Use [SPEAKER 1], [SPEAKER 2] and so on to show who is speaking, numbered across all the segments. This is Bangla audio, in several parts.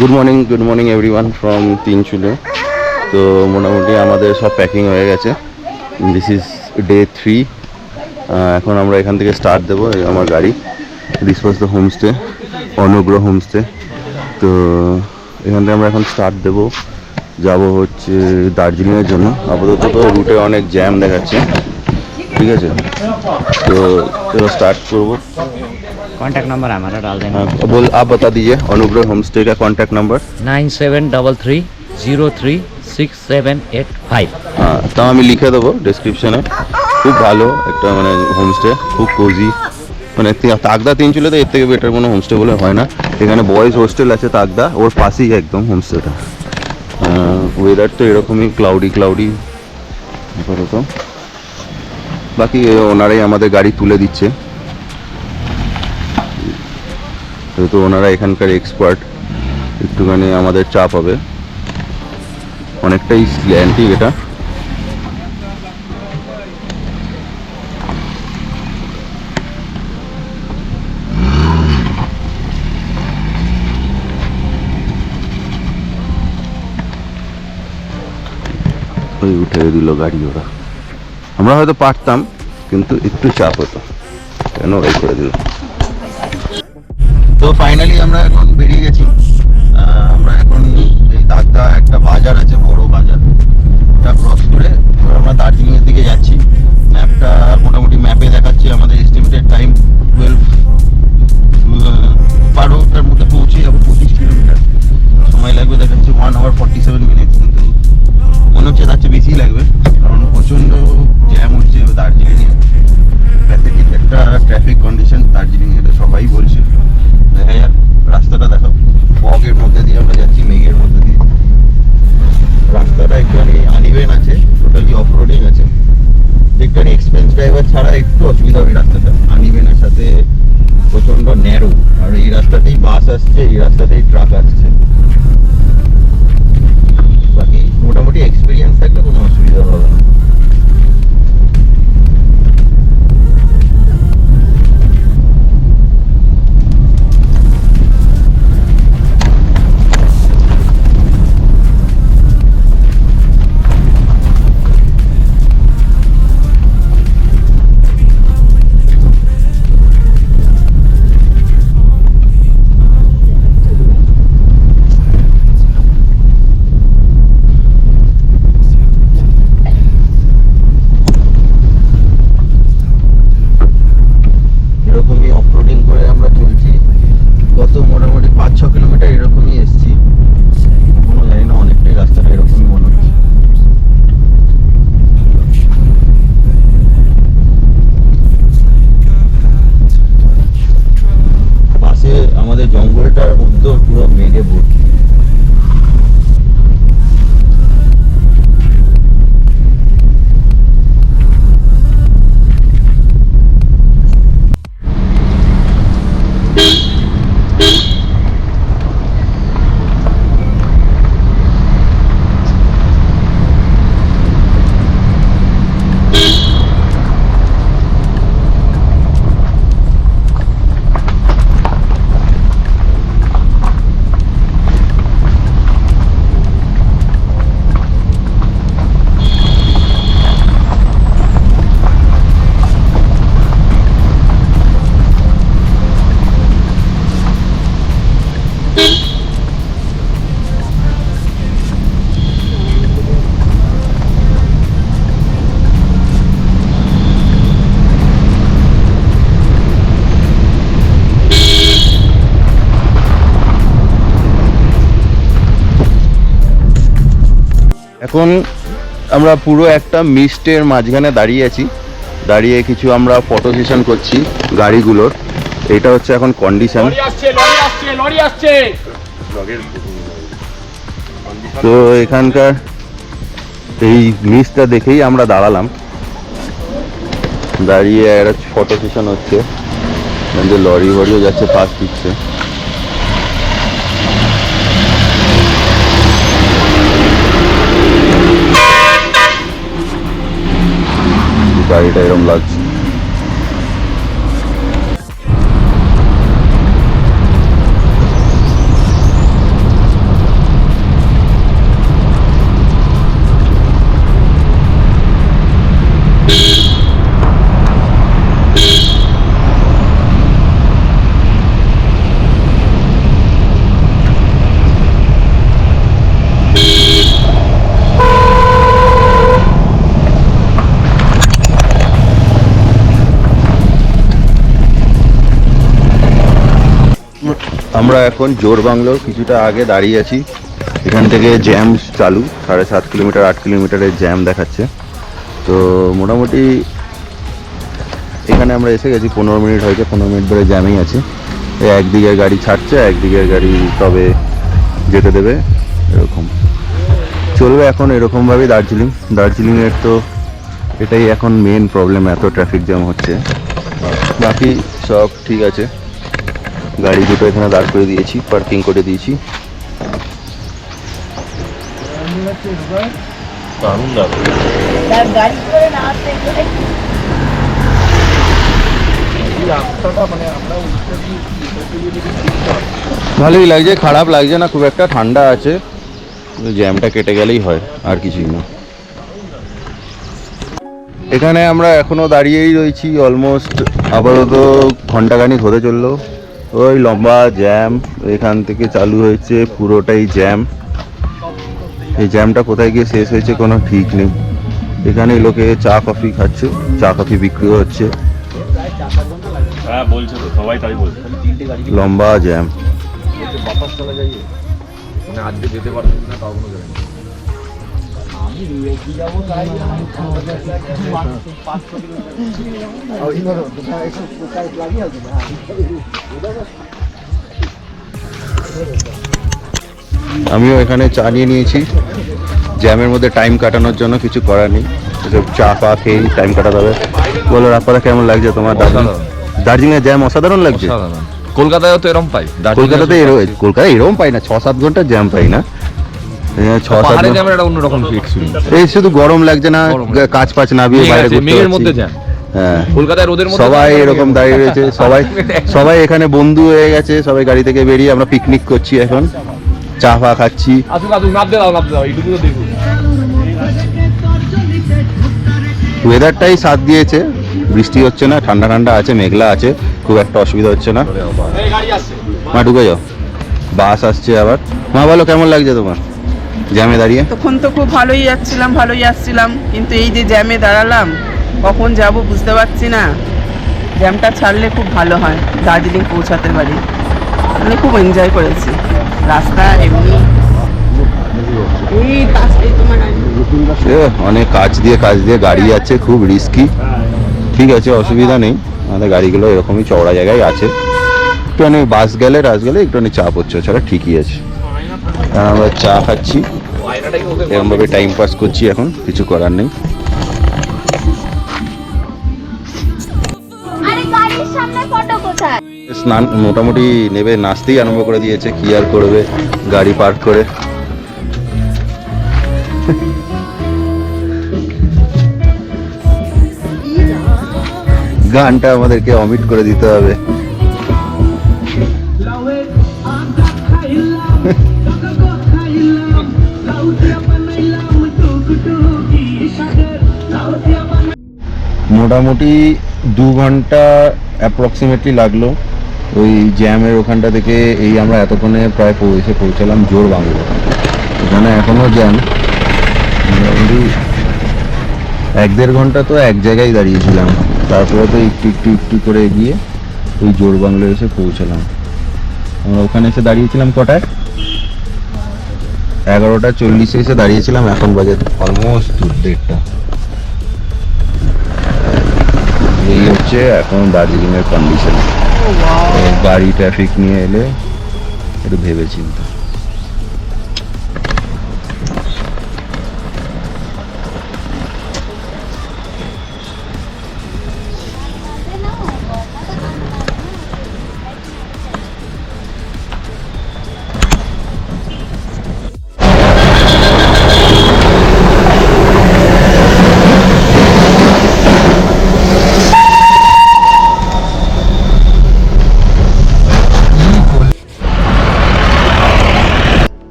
[SPEAKER 1] Good morning everyone from Tinchuley. তো মোটামুটি আমাদের সব প্যাকিং হয়ে গেছে। This is day 3। এখন আমরা এখান থেকে স্টার্ট দেবো। আমার গাড়ি, দিস ওয়াজ দ্য হোমস্টে, অনুগ্রহ হোমস্টে। তো এখান থেকে আমরা এখন স্টার্ট দেবো, যাব হচ্ছে দার্জিলিংয়ের জন্য। আপাতত তো রুটে অনেক জ্যাম দেখাচ্ছে, ঠিক আছে। तो चलो स्टार्ट करो।
[SPEAKER 2] कॉन्टैक्ट नंबर हमारा डाल देना।
[SPEAKER 1] बोल आप बता दीजिए अनुग्रह होमस्टे का कॉन्टैक्ट नंबर।
[SPEAKER 2] 9733036785।
[SPEAKER 1] हाँ तो আমি লিখে দেবো ডেসক্রিপশনে। খুব ভালো একটা মানে হোমস্টে, খুব কোজি। মানে তাগদা তিনচুলেতে এর থেকে বেটার কোনো হোমস্টে বলে হয় না। এখানে বয়েজ হোস্টেল আছে তাগদা, ওর পাশেই একদম হোমস্টেটা। ওয়েদার তো এরকমই ক্লাউডি আপাতত। বাকি ওনারাই আমাদের গাড়ি তুলে দিচ্ছে, যেহেতু ওনারা এখানকার এক্সপার্ট। একটুখানি আমাদের চাপ হবে, অনেকটাই স্ল্যান্টি এটা। ওই উঠে দিল গাড়ি ওরা। আমরা হয়তো পারতাম, কিন্তু একটু চাপ হতো, কেন ওরাই করে দিল। তো ফাইনালি আমরা এখন বেরিয়ে গেছি। আমরা এখন এই তাগদা একটা বাজার আছে, বড় বাজার, এটা ক্রস করে আমরা দার্জিলিংয়ের দিকে যাচ্ছি। ম্যাপটা মোটামুটি ম্যাপে দেখাচ্ছে আমাদের এস্টিমেটেড টাইম 12টার মধ্যে পৌঁছে যাবো। 25 কিলোমিটার সময় লাগবে দেখাচ্ছে, 1 hour 47 minutes। কিন্তু মনে হচ্ছে তার চেয়ে বেশি লাগবে, কারণ প্রচণ্ড জ্যাম হচ্ছে দার্জিলিংয়ে। প্যাথেটিক একটা ট্রাফিক কন্ডিশন দার্জিলিংয়ে, এটা সবাই বলছে। দেখা যাক, রাস্তাটা দেখো, ফগের মধ্যে দিয়ে আমরা যাচ্ছি, মেঘের মধ্যে দিয়ে। রাস্তাটা একটুখানি আনইভেন আছে, টোটালি অফ রোডিং আছে। একটুখানি এক্সপেন্স ড্রাইভার ছাড়া একটু অসুবিধা হবে রাস্তাটা। আনইভেনের সাথে প্রচণ্ড ন্যারো, আর এই রাস্তাতেই বাস আসছে, এই রাস্তাতেই ট্রাক আসছে। বাকি মোটামুটি এক্সপিরিয়েন্স থাকলে কোনো অসুবিধা হবে না। মোটামুটি 5-6 কিলোমিটার এরকমই এসছি, কোনো জানি না, অনেকটাই রাস্তাটা এরকমই মনে হচ্ছে। পাশে আমাদের জঙ্গলটার মধ্যে পুরো মেঘে ভর্তি। এখন আমরা পুরো একটা মিস্টের মাঝখানে দাঁড়িয়ে আছি। দাঁড়িয়ে কিছু আমরা ফটো সেশন করছি গাড়িগুলোর। এটা হচ্ছে এখন কন্ডিশন। তো এখানকার এই মিস্টটা দেখেই আমরা দাঁড়ালাম, দাঁড়িয়ে একটা ফটো সেশন হচ্ছে। লরি ভরিও যাচ্ছে, পাস দিচ্ছে। গাড়িটা এরকম লাগছে। আমরা এখন জোর বাংলোর কিছুটা আগে দাঁড়িয়ে আছি। এখান থেকে জ্যাম চালু, 7.5 কিলোমিটার 8 কিলোমিটারের জ্যাম দেখাচ্ছে। তো মোটামুটি এখানে আমরা এসে গেছি, 15 মিনিট হয়েছে, 15 মিনিট ধরে জ্যামেই আছে। একদিকের গাড়ি ছাড়ছে, একদিকের গাড়ি তবে যেতে দেবে, এরকম চলবে এখন এরকমভাবেই দার্জিলিংয়ের তো এটাই এখন মেন প্রবলেম, এত ট্রাফিক জ্যাম হচ্ছে। বাকি সব ঠিক আছে। গাড়ি দুটো এখানে দাঁড় করে দিয়েছি, পার্কিং করে দিয়েছি। ভালোই লাগছে, খারাপ লাগছে না খুব একটা, ঠান্ডা আছে, জ্যামটা কেটে গেলেই হয়, আর কিছুই না। এখানে আমরা এখনো দাঁড়িয়েই রয়েছি, অলমোস্ট আপাতত ঘন্টাখানিক হতে চললো। ওই লম্বা জ্যাম এখান থেকে চালু হয়েছে, পুরোটাই জ্যাম। এই জ্যামটা কোথায় গিয়ে শেষ হয়েছে কোনো ঠিক নেই। এখানে লোকে চা কফি খাচ্ছে, চা কফি বিক্রি হচ্ছে, লম্বা জ্যাম। আমিও এখানে চা নিয়ে নিয়েছি, জ্যামের মধ্যে টাইম কাটানোর জন্য, কিছু করার নেই, এসব চা পা খেয়ে টাইম কাটাতে হবে। বলো রাপারা, কেমন লাগছে তোমার? দার্জিলিংয়ে জ্যাম অসাধারণ লাগছে।
[SPEAKER 3] কলকাতায় তো এরকম পাই,
[SPEAKER 1] কলকাতায় এরকম পাই না, 6-7 ঘন্টা জ্যাম পাই না। 6-7
[SPEAKER 3] জ্যামের একটা অন্যরকম ফিট শুনি।
[SPEAKER 1] এই শুধু গরম লাগছে না, কাজ পাচ না বিয়ে বাইরে ঘুরতে
[SPEAKER 3] মেঘের মধ্যে
[SPEAKER 1] পারছি।
[SPEAKER 3] জ্যাম।
[SPEAKER 1] হ্যাঁ,
[SPEAKER 3] কলকাতায় রোদের মধ্যে
[SPEAKER 1] সবাই এরকম দাঁড়িয়ে রয়েছে, সবাই এখানে বন্ধু হয়ে গেছে, সবাই গাড়ি থেকে বেরিয়ে আমরা পিকনিক করছি, এখন চা ফা খাচ্ছি। ওয়েদারটাই সাথ দিয়েছে, বৃষ্টি হচ্ছে না, ঠান্ডা ঠান্ডা আছে, মেঘলা আছে, খুব একটা অসুবিধা হচ্ছে না। মা ঢুকে যাও, বাস আসছে আবার। মা বলো কেমন লাগছে তোমার জ্যামে দাঁড়িয়ে?
[SPEAKER 4] তখন তো খুব ভালোই যাচ্ছিলাম, ভালোই আসছিলাম, কিন্তু এই যে জ্যামে দাঁড়ালাম, কখন যাব বুঝতে পারছি না। জ্যামটা ছাড়লে খুব ভালো হয়, দার্জিলিং পৌঁছাতে পারি, মানে খুব এনজয় করেছি। রাস্তা এমনি
[SPEAKER 1] অনেক কাজ দিয়ে গাড়ি আছে, খুব রিস্কি। ঠিক আছে, অসুবিধা নেই, আমাদের গাড়িগুলো এরকমই চওড়া জায়গায় আছে, একটুখানি বাস গেলে একটুখানি চাপ হচ্ছে, ছাড়া ঠিকই আছে। আমরা চা খাচ্ছি, এরকমভাবে টাইম পাস করছি, এখন কিছু করার নেই। স্নান মোটামুটি নেবে, নাচতেই আরম্ভ করে দিয়েছে, কি আর করবে গাড়ি পার্ক করে। গানটা আমাদেরকে অমিট করে দিতে হবে। মোটামুটি 2 ঘন্টা অ্যাপ্রক্সিমেটলি লাগলো ওই জ্যামের ওখানটা থেকে। এই আমরা এতক্ষণে প্রায় পৌঁছালাম জোর বাংলো। এখানে এখনও জ্যাম, মোটামুটি 1-1.5 ঘন্টা তো এক জায়গায় দাঁড়িয়েছিলাম, তারপরে তো একটু করে এগিয়ে ওই জোর বাংলো এসে পৌঁছালাম। আমরা ওখানে এসে দাঁড়িয়েছিলাম কটায়? 11:40 এসে দাঁড়িয়েছিলাম, এখন বাজে অলমোস্ট 1:30। এই হচ্ছে এখন দার্জিলিংয়ের কন্ডিশন। গাড়ি ট্রাফিক নিয়ে এলে একটু ভেবে চিন্তা।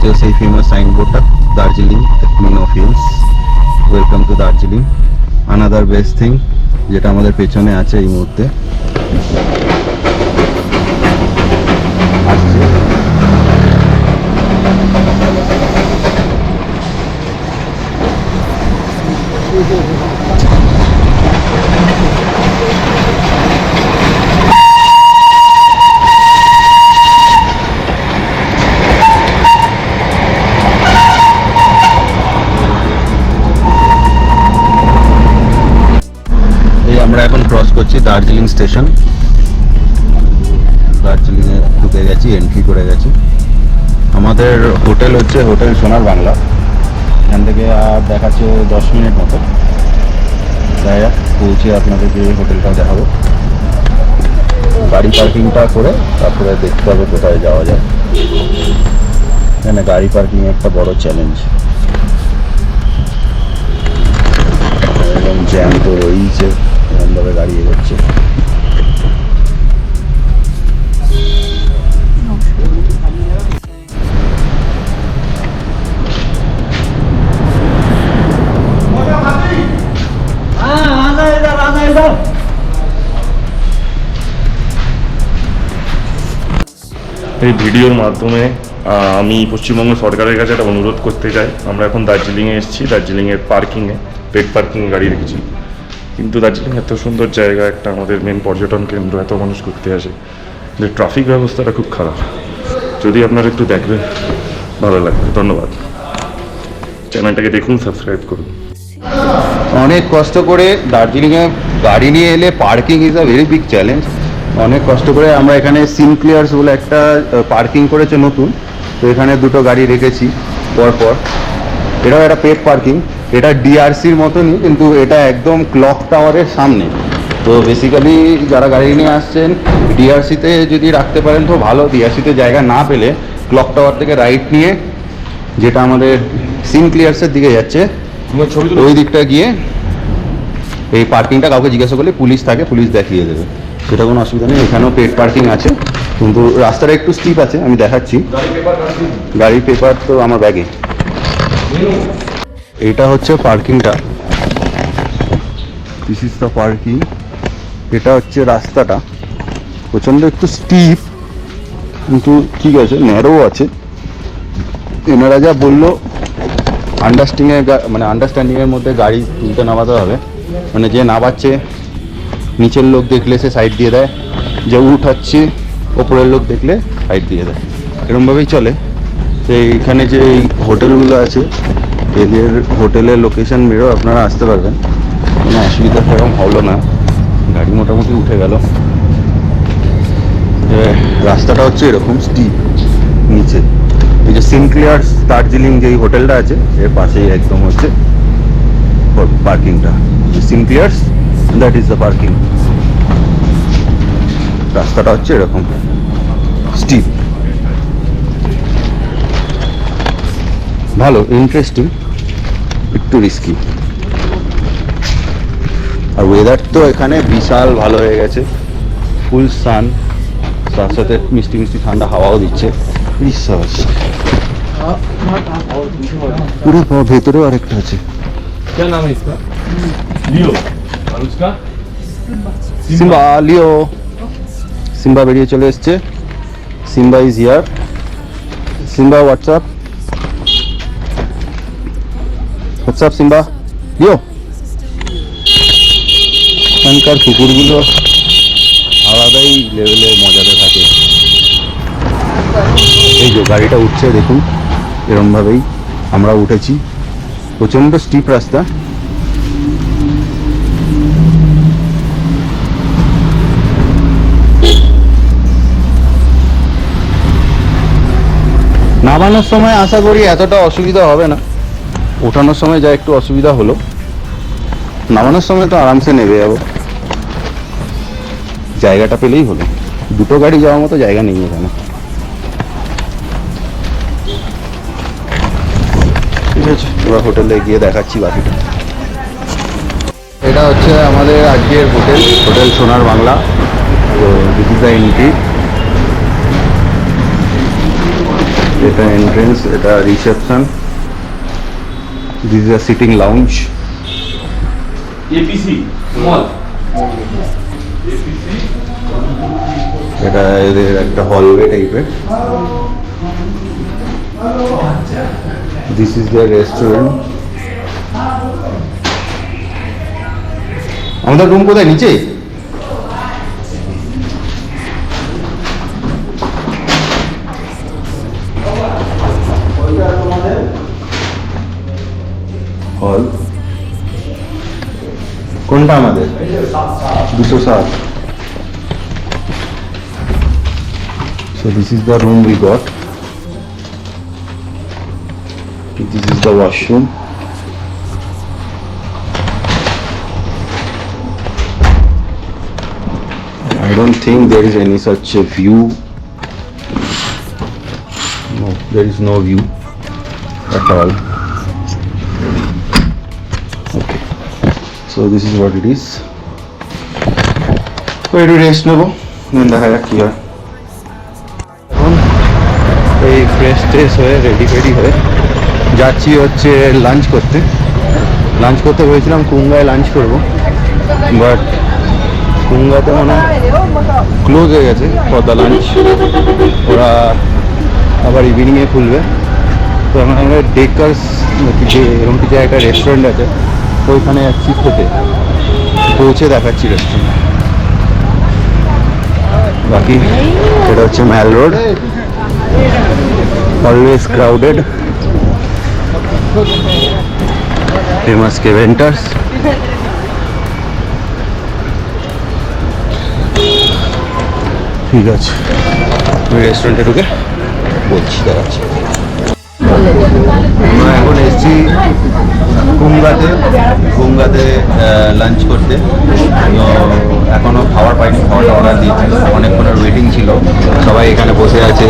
[SPEAKER 1] হচ্ছে সেই ফেমাস সাইনবোর্ডটা, Darjeeling queen of hills, welcome to Darjeeling. Another best thing যেটা আমাদের পেছনে আছে এই মুহূর্তে আসছে। এই আমরা এখন ক্রস করছি দার্জিলিং স্টেশন। দার্জিলিংয়ে ঢুকে গেছি, এন্ট্রি করে গেছি। আমাদের হোটেল হচ্ছে হোটেল সোনার বাংলা। এখান থেকে আর দেখাচ্ছে 10 মিনিট মতো। যাই হোক, পৌঁছে আপনাদেরকে হোটেলটাও দেখাবো। গাড়ি পার্কিংটা করে তারপরে দেখতে হবে কোথায় যাওয়া যায়। এখানে গাড়ি পার্কিং একটা বড় চ্যালেঞ্জ, এবং জ্যাম তো রয়েছে, এরকমভাবে গাড়ি এগোচ্ছে।
[SPEAKER 5] এই ভিডিওর মাধ্যমে আমি পশ্চিমবঙ্গ সরকারের কাছে একটা অনুরোধ করতে চাই। আমরা এখন দার্জিলিংয়ে এসেছি, দার্জিলিংয়ের পার্কিংয়ে পেড পার্কিংয়ে গাড়ি রেখেছি। কিন্তু দার্জিলিং এত সুন্দর জায়গা, একটা আমাদের মেন পর্যটন কেন্দ্র, এত মানুষ ঘুরতে আসে, যে ট্রাফিক ব্যবস্থাটা খুব খারাপ। যদি আপনারা একটু দেখবেন ভালো লাগবে। ধন্যবাদ। চ্যানেলটাকে দেখুন, সাবস্ক্রাইব করুন।
[SPEAKER 1] অনেক কষ্ট করে দার্জিলিংয়ে গাড়ি নিয়ে এলে parking is a very big challenge. অনেক কষ্ট করে আমরা এখানে সিনক্লিয়ার্স বলে একটা পার্কিং করেছে নতুন, তো এখানে দুটো গাড়ি রেখেছি পরপর। এটাও একটা পেড পার্কিং, এটা ডিআরসির মতনই, কিন্তু এটা একদম ক্লক টাওয়ারের সামনে। তো বেসিক্যালি যারা গাড়ি নিয়ে আসছেন ডিআরসিতে যদি রাখতে পারেন তো ভালো। ডিআরসিতে জায়গা না পেলে ক্লক টাওয়ার থেকে রাইট নিয়ে, যেটা আমাদের সিনক্লিয়ার্সের দিকে যাচ্ছে, ওই দিকটা গিয়ে এই পার্কিংটা কাউকে জিজ্ঞাসা করলে পুলিশ থাকে, পুলিশ দেখিয়ে দেবে, সেটা কোনো অসুবিধা নেই। এখানেও পেড পার্কিং আছে, কিন্তু রাস্তাটা একটু স্টিপ আছে, আমি দেখাচ্ছি। গাড়ির পেপার তো আমার ব্যাগে। এটা হচ্ছে পার্কিংটা, দিস ইজ দ্য পার্কিং। এটা হচ্ছে রাস্তাটা, প্রচণ্ড একটু স্টিপ, কিন্তু ঠিক আছে, ন্যারো আছে। এনারা যা বললো আন্ডারস্ট্যান্ডিংয়ের মধ্যে গাড়ি তুলতে নামাতে হবে, মানে যে নামাচ্ছে নিচের লোক দেখলে সে সাইড দিয়ে দেয়, যে উঠাচ্ছে ওপরের লোক দেখলে সাইড দিয়ে দেয়, এরকমভাবেই চলে। তো এইখানে যে এই হোটেলগুলো আছে, এদের হোটেলের লোকেশন মেরেও আপনারা আসতে পারবেন, কোনো অসুবিধা সেরকম হলো না। গাড়ি মোটামুটি উঠে গেল। রাস্তাটা হচ্ছে এরকম স্টিপ নিচে। এই যে সিনক্লিয়ার্স দার্জিলিং যেই হোটেলটা আছে এর পাশেই একদম হচ্ছে পার্কিংটা। Sinclairs, that is the parking. রাস্তাটা হচ্ছে এরকম স্টিপ, ভালো, ইন্টারেস্টিং, একটু রিস্কি। আর ওয়েদার তো এখানে বিশাল ভালো হয়ে গেছে, ফুল সান, তার সাথে মিষ্টি মিষ্টি ঠান্ডা হাওয়াও দিচ্ছে। বিশ্বাস পুরো ভেতরেও আরেকটা আছে। সিম্বা, লিও, সিম্বা বেরিয়ে চলে এসছে। Simba is here. Simba, WhatsApp, WhatsApp Simba, Leo. এখানকার কুকুরগুলো আলাদাই লেভেলে মজাতে থাকে। এই যে গাড়িটা উঠছে দেখুন, এরমভাবেই আমরা উঠেছি। প্রচণ্ড স্টিপ রাস্তা। নামানোর সময় আশা করি এতটা অসুবিধা হবে না, ওঠানোর সময় যা একটু অসুবিধা হলো, নামানোর সময় তো আরামসে নেবে যাবো। জায়গাটা পেলেই হলো, দুটো গাড়ি যাওয়ার মতো জায়গা নেই এখানে। ঠিক আছে, এবার হোটেলে গিয়ে দেখাচ্ছি বাকিটা। এটা হচ্ছে আমাদের আজকের হোটেল, হোটেল সোনার বাংলা। তো দিস ইজ দ্য এন্ট্রি। এটা এন্ট্রেন্স, এটা reception, this is a sitting lounge.
[SPEAKER 5] APC mall,
[SPEAKER 1] এটা এদের একটা হলওয়ে টাইপের। This is the restaurant. আমাদের রুম কোথায়, নিচে? হল কোনটা আমাদের? 207। So this is the room we got. This is the washroom. I don't think there is any such a view. No, there is no view at all. Okay, so this is what it is. So একটু রেস্ট নেবো, দেখা যাক কি হয়। এখন এই ফ্রেশ ট্রেশ হয়ে রেডি হয়ে যাচ্ছি হচ্ছে লাঞ্চ করতে। ভেবেছিলাম কুঙ্গায় লাঞ্চ করবো, বাট কুঙ্গাতে মনে ক্লোজ হয়ে গেছে ফর দ্য লাঞ্চ। ওরা আবার ইভিনিংয়ে খুলবে। তো এখন আমরা ডেকার্স এরকম কিছু একটা রেস্টুরেন্ট আছে, ওইখানে যাচ্ছি খেতে। পৌঁছে দেখাচ্ছি রেস্টুরেন্ট। বাকি এটা হচ্ছে mall road, always crowded. Famous Keventers. ঠিক আছে, আমি রেস্টুরেন্টে ঢুকে বলছি, দেখাচ্ছি। আমরা এখন এসেছি কুঙ্গাতে লাঞ্চ করতে। তো এখনো খাবার পাইনি, খাবারটা অর্ডার দিয়েছি, অনেকক্ষণের ওয়েটিং ছিল, সবাই এখানে বসে আছে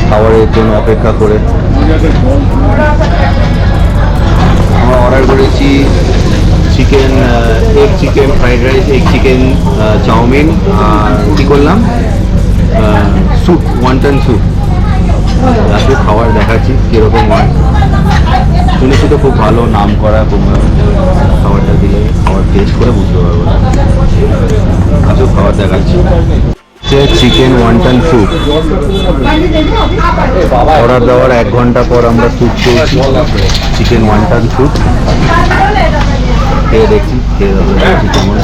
[SPEAKER 1] খাবারের জন্য অপেক্ষা করে। আমরা অর্ডার করেছি chicken, egg chicken fried rice, egg chicken chow mein, আর কী করলাম স্যুপ, ওয়ান্টন স্যুপ। আজকে খাবার দেখাচ্ছি কীরকম হয়। শুনেছি তো খুব ভালো, নাম করা, খাবারটা দিলে খাবার টেস্ট করে বুঝতে পারবো। আসলে খাবার দেখাচ্ছি, চিকেন ওয়ান্টন স্যুপ। অর্ডার দেওয়ার 1 ঘন্টা পর আমরা স্যুপ পেয়েছি, চিকেন ওয়ান্টন স্যুপ। খেয়ে দেখছি, খেয়ে দেখছি কেমন।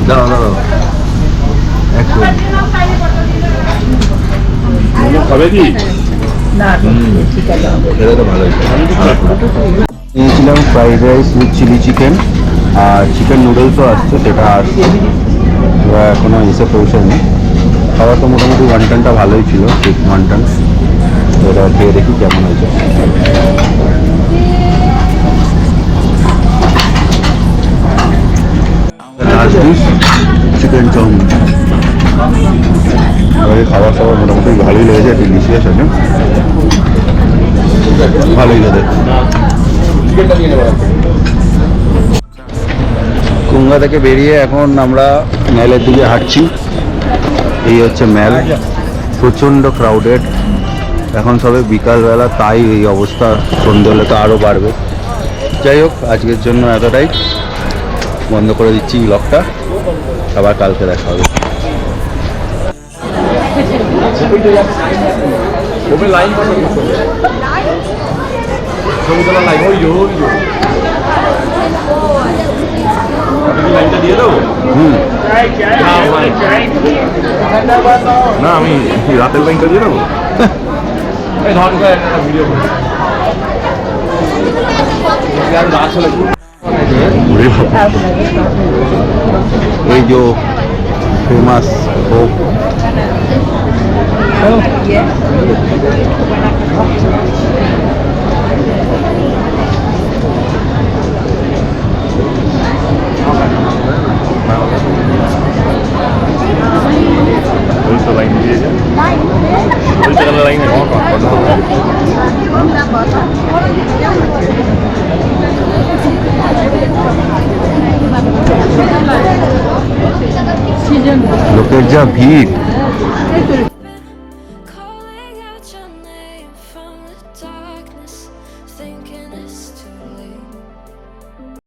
[SPEAKER 1] দাঁড়াও এক
[SPEAKER 5] খাবে কি?
[SPEAKER 1] খেতে তো ভালোই। নিয়েছিলাম fried rice with chilli chicken, আর চিকেন নুডলসও আসছে, সেটা আসছে, এবার এখনও এসে পৌঁছায়নি। খাবার তো মোটামুটি ওয়ান্টনটা ভালোই ছিল, চিক ওয়ান্টন। এটা খেয়ে দেখি কেমন হয়েছে। Last dish chicken chow mein. খাবার মোটামুটি ভালোই লেগেছে, ডিলিশিয়াস আছে, ভালোই লাগে। কুঙ্গা থেকে বেরিয়ে এখন আমরা ম্যালের দিকে হাঁটছি। এই হচ্ছে ম্যাল, প্রচণ্ড ক্রাউডেড। এখন সবে বিকালবেলা, তাই এই অবস্থা। সন্ধ্যে হলে তো আরও বাড়বে। যাই হোক, আজকের জন্য এতটাই, বন্ধ করে দিচ্ছি ব্লগটা, আবার কালকে দেখা হবে।
[SPEAKER 3] লাইন লাইনটা দিয়ে দেবো।
[SPEAKER 5] না, আমি রাতের লাইনটা দিয়ে দেবো।
[SPEAKER 3] ভিডিও
[SPEAKER 1] এই যে ফেমাস ভোগ,
[SPEAKER 5] লাইন দিয়ে যায়, লাইন
[SPEAKER 1] লোকের যা ভিড়।